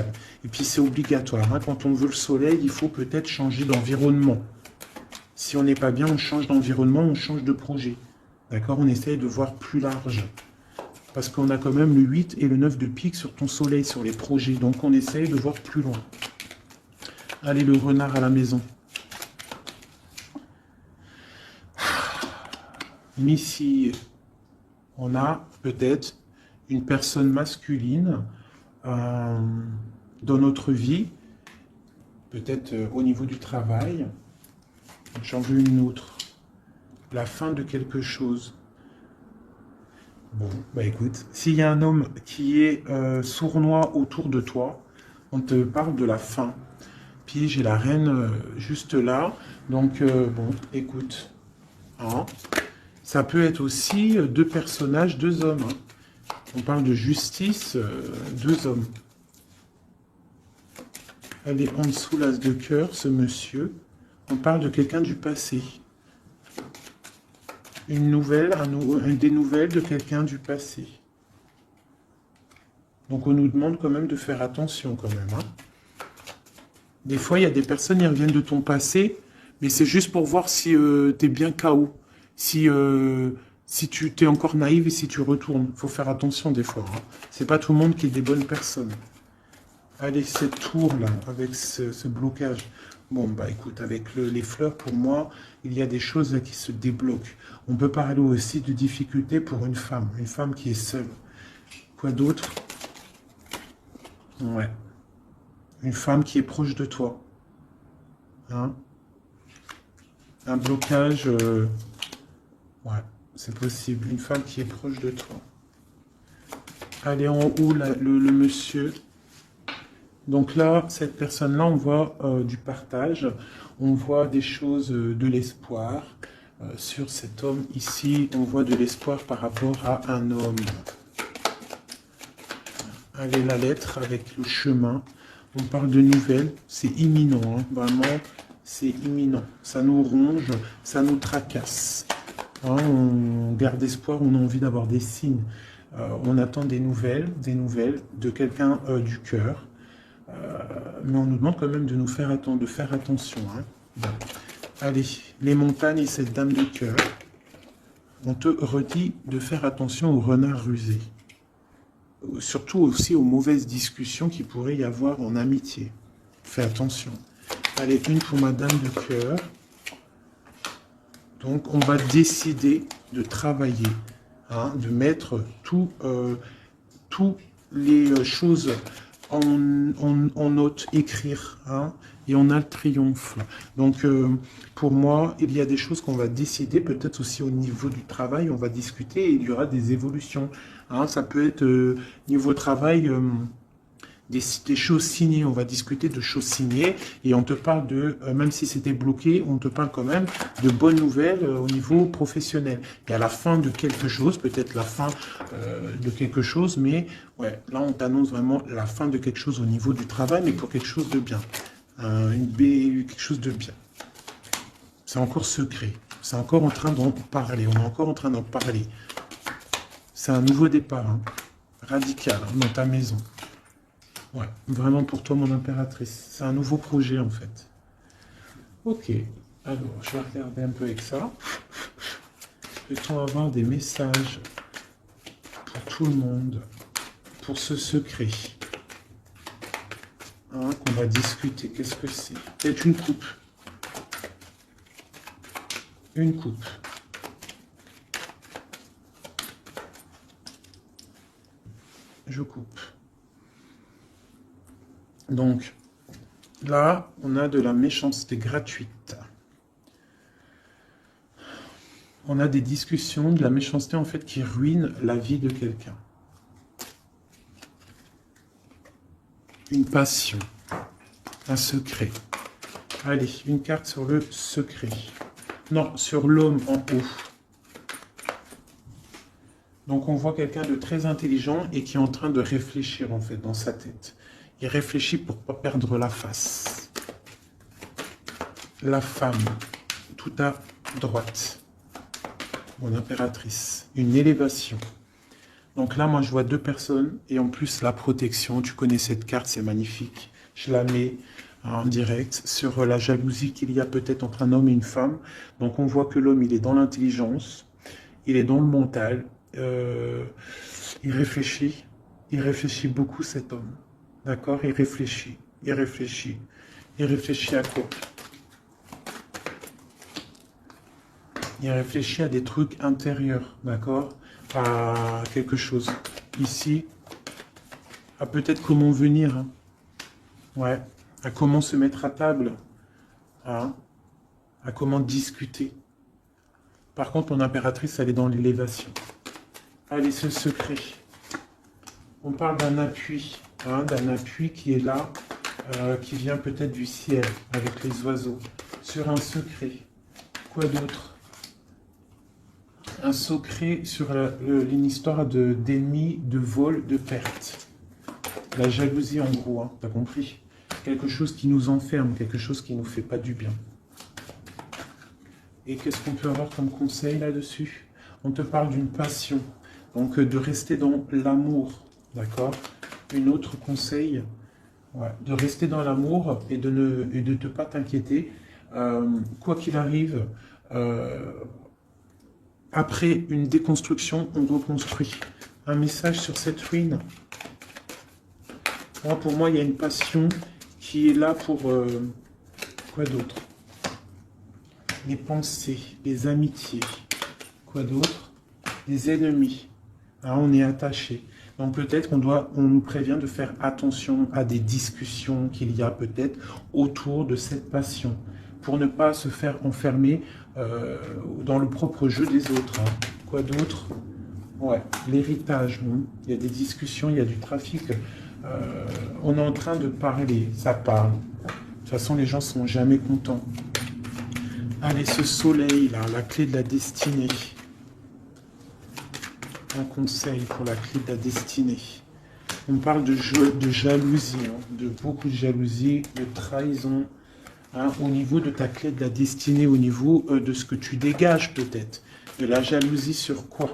Et puis, c'est obligatoire. Hein. Quand on veut le soleil, il faut peut-être changer d'environnement. Si on n'est pas bien, on change d'environnement, on change de projet. D'accord? On essaye de voir plus large. Parce qu'on a quand même le 8 et le 9 de pique sur ton soleil, sur les projets. Donc, on essaye de voir plus loin. Allez, le renard à la maison. Ici, on a peut-être une personne masculine dans notre vie, peut-être au niveau du travail. J'en veux une autre. La fin de quelque chose. Bon, bah écoute, s'il y a un homme qui est sournois autour de toi, on te parle de la fin. Puis j'ai la reine juste là. Donc, bon, écoute. Hein, ça peut être aussi deux personnages, deux hommes. Hein. On parle de justice, deux hommes. Elle est en dessous, l'as de cœur, ce monsieur. On parle de quelqu'un du passé. Une nouvelle, des nouvelles de quelqu'un du passé. Donc on nous demande quand même de faire attention quand même. Hein. Des fois, il y a des personnes qui reviennent de ton passé, mais c'est juste pour voir si tu es bien KO. Si tu es encore naïve et si tu retournes. Il faut faire attention des fois. Hein. C'est pas tout le monde qui est des bonnes personnes. Allez, cette tour-là, avec ce blocage. Bon, bah écoute, avec les fleurs, pour moi, il y a des choses là qui se débloquent. On peut parler aussi de difficultés pour une femme qui est seule. Quoi d'autre? Ouais. Une femme qui est proche de toi. Hein? Un blocage... Ouais. c'est possible. Une femme qui est proche de toi. Allez, en haut, le monsieur. Donc là, cette personne-là, on voit du partage. On voit des choses, de l'espoir. Sur cet homme ici, on voit de l'espoir par rapport à un homme. Allez, la lettre avec le chemin. On parle de nouvelles. C'est imminent, hein, vraiment. C'est imminent. Ça nous ronge, ça nous tracasse. Hein, on garde espoir, on a envie d'avoir des signes. On attend des nouvelles de quelqu'un du cœur. Mais on nous demande quand même de nous faire de faire attention. Hein. Bon. Allez, les montagnes et cette dame de cœur. On te redit de faire attention aux renards rusés. Surtout aussi aux mauvaises discussions qu'il pourrait y avoir en amitié. Fais attention. Allez, une pour ma dame de cœur. Donc, on va décider de travailler, hein, de mettre toutes les choses en note, écrire, hein, et on a le triomphe. Donc, pour moi, il y a des choses qu'on va décider, peut-être aussi au niveau du travail, on va discuter et il y aura des évolutions. Hein, ça peut être niveau travail, des choses signées, on va discuter de choses signées et on te parle de, même si c'était bloqué, on te parle quand même de bonnes nouvelles au niveau professionnel. Et à la fin de quelque chose, peut-être la fin de quelque chose, mais ouais, là on t'annonce vraiment la fin de quelque chose au niveau du travail, mais pour quelque chose de bien. Quelque chose de bien. C'est encore secret. C'est encore en train d'en parler. On est encore en train d'en parler. C'est un nouveau départ, hein, radical, hein, dans ta maison. Ouais, vraiment pour toi, mon impératrice. C'est un nouveau projet, en fait. Ok. Alors, je vais regarder un peu avec ça. Peut-on avoir des messages pour tout le monde, pour ce secret, hein, qu'on va discuter? Qu'est-ce que c'est? Peut-être une coupe. Une coupe. Je coupe. Donc, là, on a de la méchanceté gratuite. On a des discussions, de la méchanceté, en fait, qui ruine la vie de quelqu'un. Une passion. Un secret. Allez, une carte sur le secret. Non, sur l'homme en haut. Donc, on voit quelqu'un de très intelligent et qui est en train de réfléchir, en fait, dans sa tête. Il réfléchit pour ne pas perdre la face. La femme, tout à droite. Mon impératrice. Une élévation. Donc là, moi, je vois deux personnes. Et en plus, la protection. Tu connais cette carte, c'est magnifique. Je la mets en direct sur la jalousie qu'il y a peut-être entre un homme et une femme. Donc, on voit que l'homme, il est dans l'intelligence. Il est dans le mental. Il réfléchit. Il réfléchit beaucoup, cet homme. D'accord? Il réfléchit. Il réfléchit. Il réfléchit à quoi? Il réfléchit à des trucs intérieurs. D'accord? À quelque chose. Ici, à peut-être comment venir. Hein. Ouais. À comment se mettre à table. Hein. À comment discuter. Par contre, mon impératrice, elle est dans l'élévation. Allez, ce secret. On parle d'un appui. Hein, d'un appui qui est là, qui vient peut-être du ciel, avec les oiseaux, sur un secret. Quoi d'autre? Un secret sur une histoire d'ennemis, de vol, de perte. La jalousie, en gros, hein, t'as compris? Quelque chose qui nous enferme, quelque chose qui ne nous fait pas du bien. Et qu'est-ce qu'on peut avoir comme conseil là-dessus? On te parle d'une passion, donc de rester dans l'amour, d'accord? Une autre conseil, ouais, de rester dans l'amour et de ne pas t'inquiéter. Quoi qu'il arrive, après une déconstruction, on reconstruit. Un message sur cette ruine. Moi, pour moi, il y a une passion qui est là pour... quoi d'autre? Les pensées, les amitiés. Quoi d'autre? Les ennemis. Ah, on est attaché. Donc peut-être on nous prévient de faire attention à des discussions qu'il y a peut-être autour de cette passion. pour ne pas se faire enfermer dans le propre jeu des autres. Hein. Quoi d'autre? Ouais, l'héritage. Il y a des discussions, il y a du trafic. On est en train de parler, ça parle. De toute façon, les gens ne sont jamais contents. Allez, ce soleil là, la clé de la destinée. Un conseil pour la clé de la destinée. On parle de jalousie, hein, de beaucoup de jalousie, de trahison, hein, au niveau de ta clé de la destinée, au niveau de ce que tu dégages peut-être. De la jalousie sur quoi?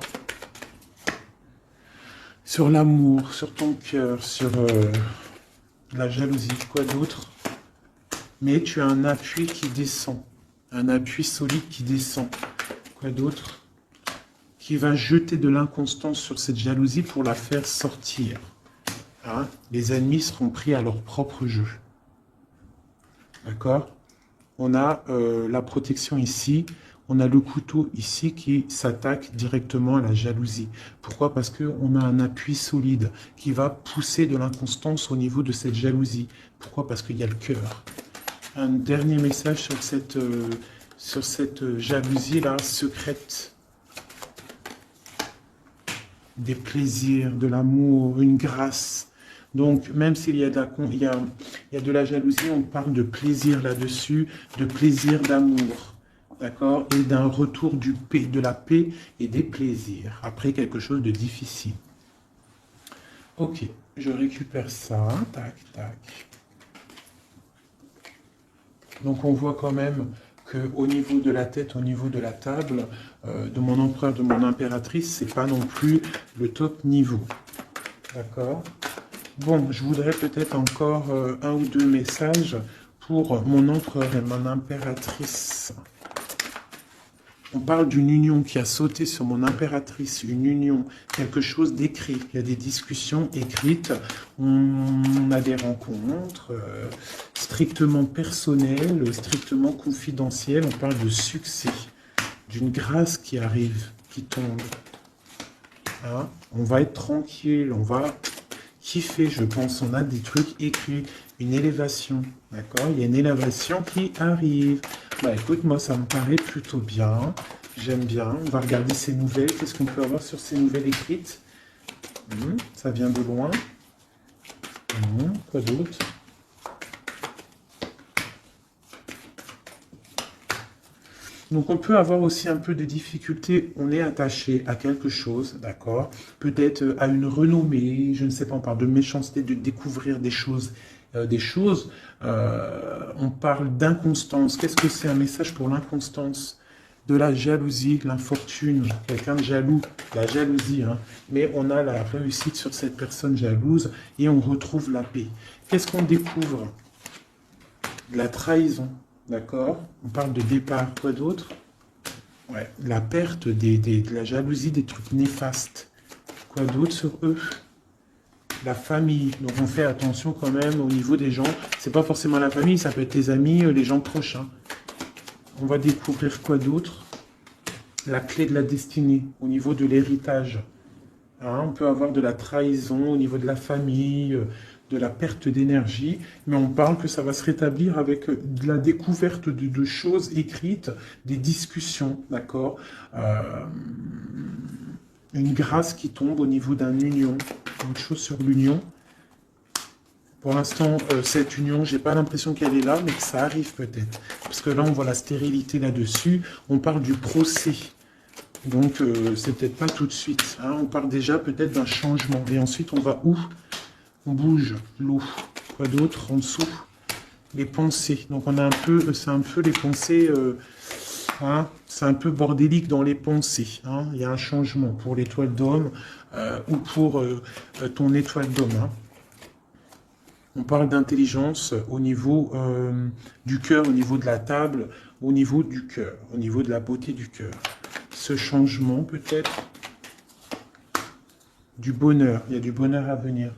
Sur l'amour, sur ton cœur, sur la jalousie, quoi d'autre? Mais tu as un appui qui descend, un appui solide qui descend. Quoi d'autre? Qui va jeter de l'inconstance sur cette jalousie pour la faire sortir. Hein? Les ennemis seront pris à leur propre jeu. D'accord? On a la protection ici, on a le couteau ici qui s'attaque directement à la jalousie. Pourquoi? Parce qu'on a un appui solide qui va pousser de l'inconstance au niveau de cette jalousie. Pourquoi? Parce qu'il y a le cœur. Un dernier message sur cette jalousie-là secrète. Des plaisirs, de l'amour, une grâce. Donc, même s'il y a il y a de la jalousie, on parle de plaisir là-dessus, de plaisir d'amour, d'accord? Et d'un retour de la paix et des plaisirs, après quelque chose de difficile. Ok, je récupère ça, tac, tac. Donc, on voit quand même qu'au niveau de la tête, au niveau de la table, de mon empereur, de mon impératrice, c'est pas non plus le top niveau. D'accord? Bon, je voudrais peut-être encore un ou deux messages pour mon empereur et mon impératrice. On parle d'une union qui a sauté sur mon impératrice, une union, quelque chose d'écrit. Il y a des discussions écrites, on a des rencontres strictement personnelles, strictement confidentielles. On parle de succès, d'une grâce qui arrive, qui tombe. Hein? On va être tranquille, on va kiffer, je pense. On a des trucs écrits, une élévation, d'accord? Il y a une élévation qui arrive. Bah écoute, moi ça me paraît plutôt bien, j'aime bien. On va regarder ces nouvelles, qu'est-ce qu'on peut avoir sur ces nouvelles écrites? Ça vient de loin. Quoi d'autre? Donc on peut avoir aussi un peu de difficultés, on est attaché à quelque chose, d'accord? Peut-être à une renommée, je ne sais pas, on parle de méchanceté, de découvrir des choses. On parle d'inconstance. Qu'est-ce que c'est un message pour l'inconstance? De la jalousie, l'infortune, quelqu'un de jaloux, la jalousie, hein. Mais on a la réussite sur cette personne jalouse et on retrouve la paix. Qu'est-ce qu'on découvre? De la trahison, d'accord? On parle de départ, quoi d'autre? Ouais, la perte de la jalousie, des trucs néfastes. Quoi d'autre sur eux? La famille, donc on fait attention quand même au niveau des gens. C'est pas forcément la famille, ça peut être les amis, les gens proches. Hein. On va découvrir quoi d'autre? La clé de la destinée, au niveau de l'héritage. Hein, on peut avoir de la trahison au niveau de la famille, de la perte d'énergie, mais on parle que ça va se rétablir avec de la découverte de choses écrites, des discussions, d'accord? Une grâce qui tombe au niveau d'une union, une chose sur l'union. Pour l'instant, cette union, j'ai pas l'impression qu'elle est là, mais que ça arrive peut-être. Parce que là, on voit la stérilité là-dessus. On parle du procès. Donc, c'est peut-être pas tout de suite. Hein. On parle déjà peut-être d'un changement. Et ensuite, on va où? On bouge. L'eau. Quoi d'autre? En dessous. Les pensées. Donc, on a un peu, c'est un peu les pensées... Hein, c'est un peu bordélique dans les pensées. Hein. Il y a un changement pour l'étoile d'homme ou pour ton étoile d'homme. Hein. On parle d'intelligence au niveau du cœur, au niveau de la table, au niveau du cœur, au niveau de la beauté du cœur. Ce changement peut-être du bonheur. Il y a du bonheur à venir.